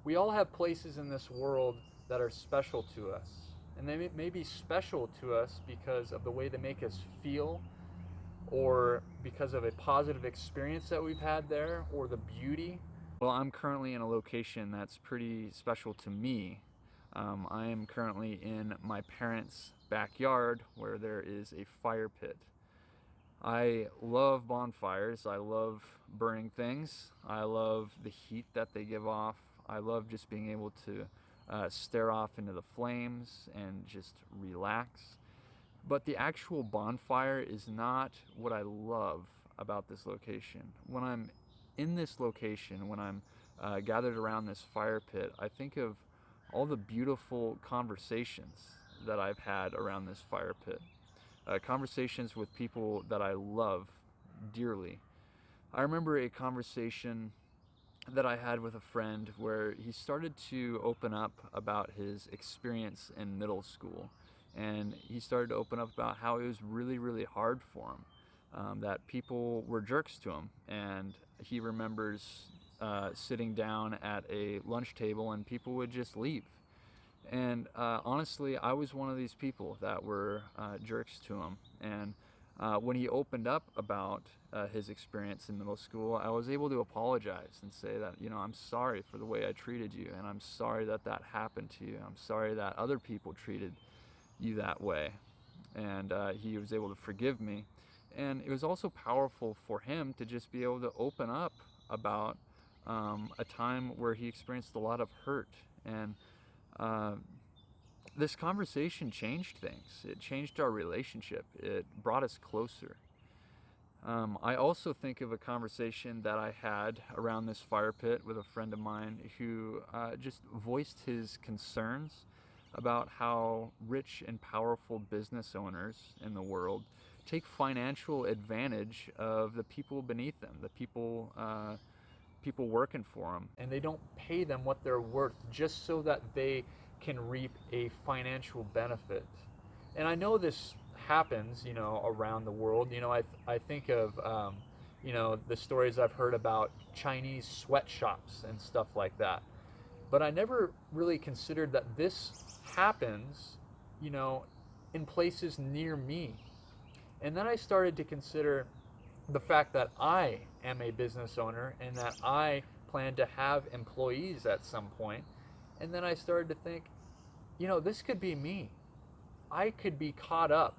We all have places in this world that are special to us. And they may be special to us because of the way they make us feel, or because of a positive experience that we've had there, or the beauty. Well, I'm currently in a location that's pretty special to me. I am currently in my parents' backyard where there is a fire pit. I love bonfires. I love burning things. I love the heat that they give off. I love just being able to stare off into the flames and just relax. But the actual bonfire is not what I love about this location. When I'm in this location, when I'm gathered around this fire pit, I think of all the beautiful conversations that I've had around this fire pit. Conversations with people that I love dearly. I remember a conversation that I had with a friend where he started to open up about his experience in middle school. And he started to open up about how it was really, really hard for him, that people were jerks to him. And he remembers sitting down at a lunch table and people would just leave. And honestly, I was one of these people that were jerks to him. And when he opened up about his experience in middle school, I was able to apologize and say that, I'm sorry for the way I treated you, and I'm sorry that that happened to you. I'm sorry that other people treated you that way. And he was able to forgive me. And it was also powerful for him to just be able to open up about a time where he experienced a lot of hurt. And uh, this conversation changed things. It changed our relationship. It brought us closer. I also think of a conversation that I had around this fire pit with a friend of mine who just voiced his concerns about how rich and powerful business owners in the world take financial advantage of the people beneath them, the people working for them, and they don't pay them what they're worth just so that they can reap a financial benefit. And I know this happens, around the world. I think of, the stories I've heard about Chinese sweatshops and stuff like that. But I never really considered that this happens, you know, in places near me. And then I started to consider the fact that I am a business owner and that I plan to have employees at some point. And then I started to think, this could be me. I could be caught up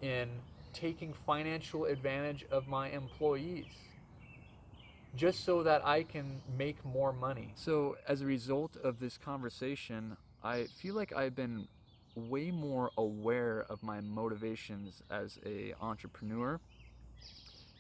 in taking financial advantage of my employees just so that I can make more money. So, as a result of this conversation, I feel like I've been way more aware of my motivations as a entrepreneur,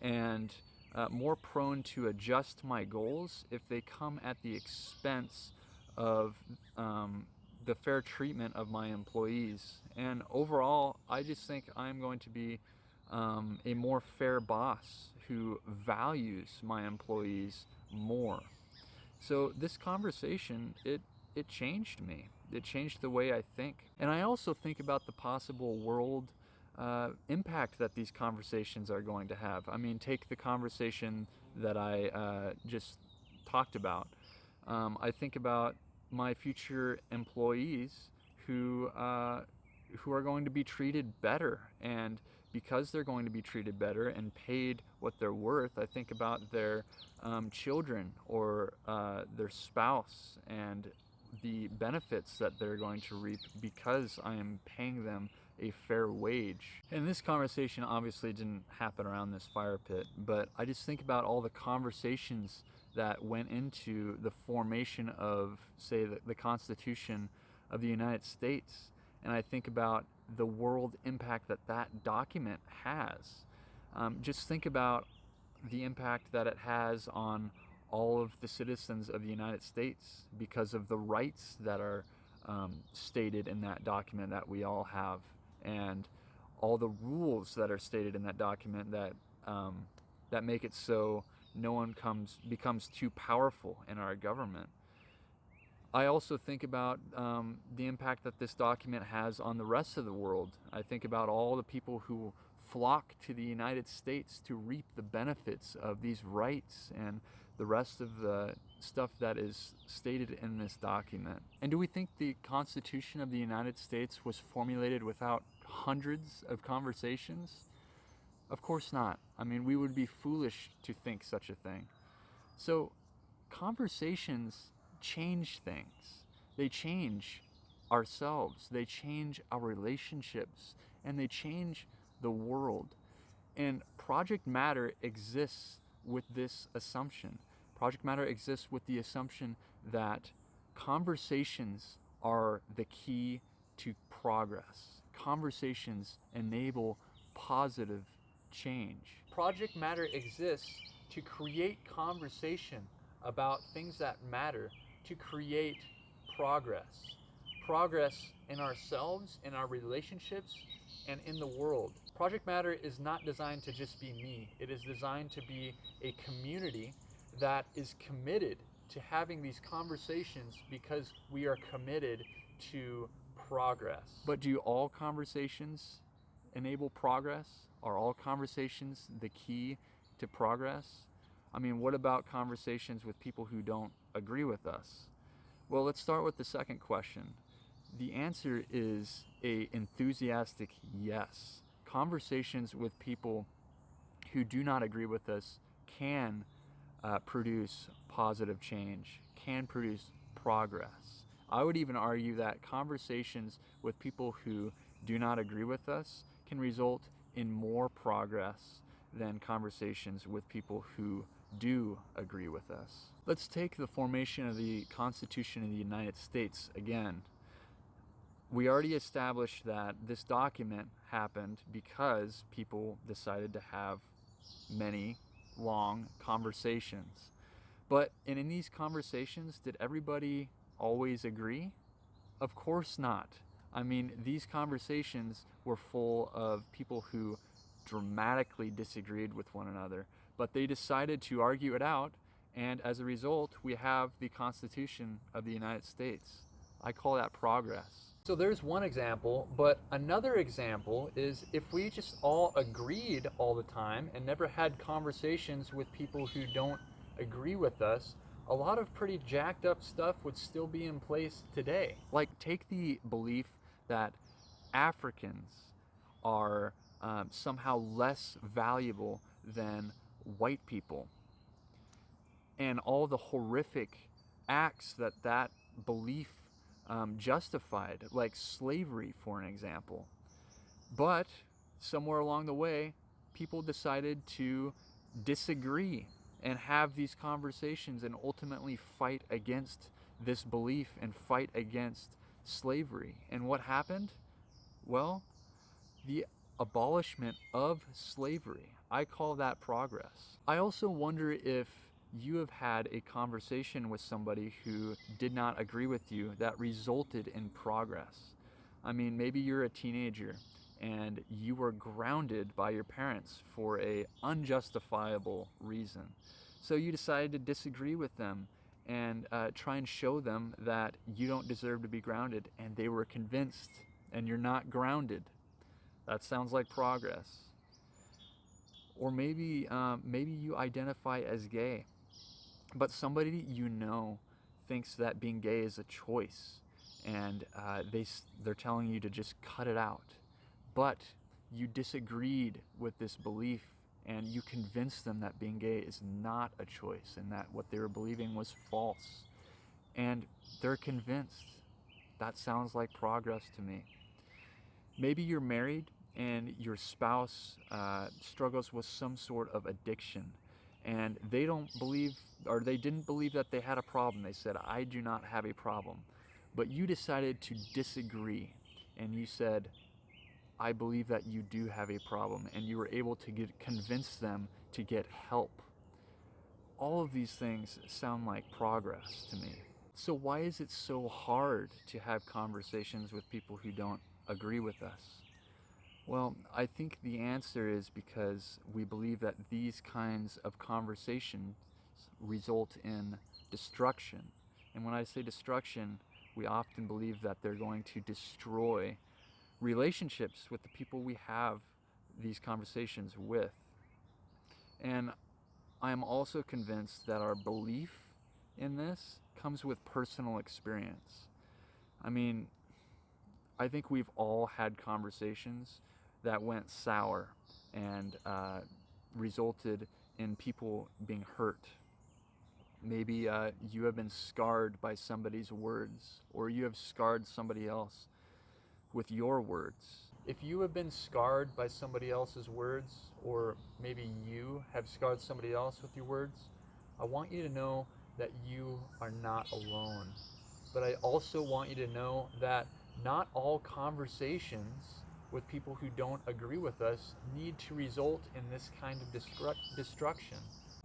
and more prone to adjust my goals if they come at the expense of the fair treatment of my employees. And overall, I just think I'm going to be a more fair boss who values my employees more. So this conversation, it changed me. It changed the way I think. And I also think about the possible world impact that these conversations are going to have. I mean, take the conversation that I just talked about. I think about my future employees who are going to be treated better, and because they're going to be treated better and paid what they're worth, I think about their children or their spouse and the benefits that they're going to reap because I am paying them a fair wage. And this conversation obviously didn't happen around this fire pit, but I just think about all the conversations that went into the formation of, say, the Constitution of the United States. And I think about the world impact that that document has. Just think about the impact that it has on all of the citizens of the United States because of the rights that are stated in that document that we all have, and all the rules that are stated in that document that make it so no one becomes too powerful in our government. I also think about the impact that this document has on the rest of the world. I think about all the people who flock to the United States to reap the benefits of these rights, and the rest of the stuff that is stated in this document. And do we think the Constitution of the United States was formulated without hundreds of conversations? Of course not. I mean, we would be foolish to think such a thing. So, conversations change things. They change ourselves, they change our relationships, and they change the world. And Project Matter exists with this assumption. Project Matter exists with the assumption that conversations are the key to progress. Conversations enable positive change. Project Matter exists to create conversation about things that matter, to create progress. Progress in ourselves, in our relationships, and in the world. Project Matter is not designed to just be me. It is designed to be a community that is committed to having these conversations because we are committed to progress. But do all conversations enable progress? Are all conversations the key to progress? I mean, what about conversations with people who don't agree with us? Well, let's start with the second question. The answer is a enthusiastic yes. Conversations with people who do not agree with us can produce positive change, can produce progress. I would even argue that conversations with people who do not agree with us can result in more progress than conversations with people who do agree with us. Let's take the formation of the Constitution of the United States again. We already established that this document happened because people decided to have many long conversations. But in these conversations, did everybody always agree? Of course not. I mean, these conversations were full of people who dramatically disagreed with one another, but they decided to argue it out, and as a result, we have the Constitution of the United States. I call that progress. So there's one example, but another example is if we just all agreed all the time and never had conversations with people who don't agree with us, a lot of pretty jacked up stuff would still be in place today. Like, take the belief that Africans are somehow less valuable than white people, and all the horrific acts that belief justified, like slavery, for an example. But somewhere along the way, people decided to disagree and have these conversations and ultimately fight against this belief and fight against slavery. And what happened? Well, the abolishment of slavery. I call that progress. I also wonder if you have had a conversation with somebody who did not agree with you that resulted in progress. I mean, maybe you're a teenager and you were grounded by your parents for a unjustifiable reason. So you decided to disagree with them and try and show them that you don't deserve to be grounded, and they were convinced, and you're not grounded. That sounds like progress. Or maybe you identify as gay, but somebody you know thinks that being gay is a choice, and they're telling you to just cut it out. But you disagreed with this belief, and you convinced them that being gay is not a choice, and that what they were believing was false. And they're convinced. That sounds like progress to me. Maybe you're married and your spouse struggles with some sort of addiction, and they don't believe, or they didn't believe that they had a problem. They said, I do not have a problem. But you decided to disagree, and you said, I believe that you do have a problem, and you were able to convince them to get help. All of these things sound like progress to me. So why is it so hard to have conversations with people who don't agree with us? Well, I think the answer is because we believe that these kinds of conversations result in destruction. And when I say destruction, we often believe that they're going to destroy relationships with the people we have these conversations with. And I'm also convinced that our belief in this comes with personal experience. I mean, I think we've all had conversations that went sour and resulted in people being hurt. Maybe you have been scarred by somebody's words, or you have scarred somebody else with your words. If you have been scarred by somebody else's words, or maybe you have scarred somebody else with your words, I want you to know that you are not alone. But I also want you to know that not all conversations with people who don't agree with us need to result in this kind of destruction.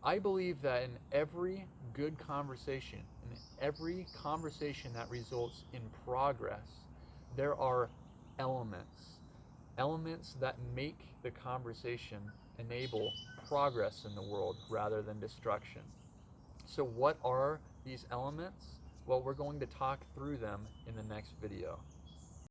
I believe that in every good conversation, in every conversation that results in progress, there are elements, elements that make the conversation enable progress in the world rather than destruction. So what are these elements? Well, we're going to talk through them in the next video.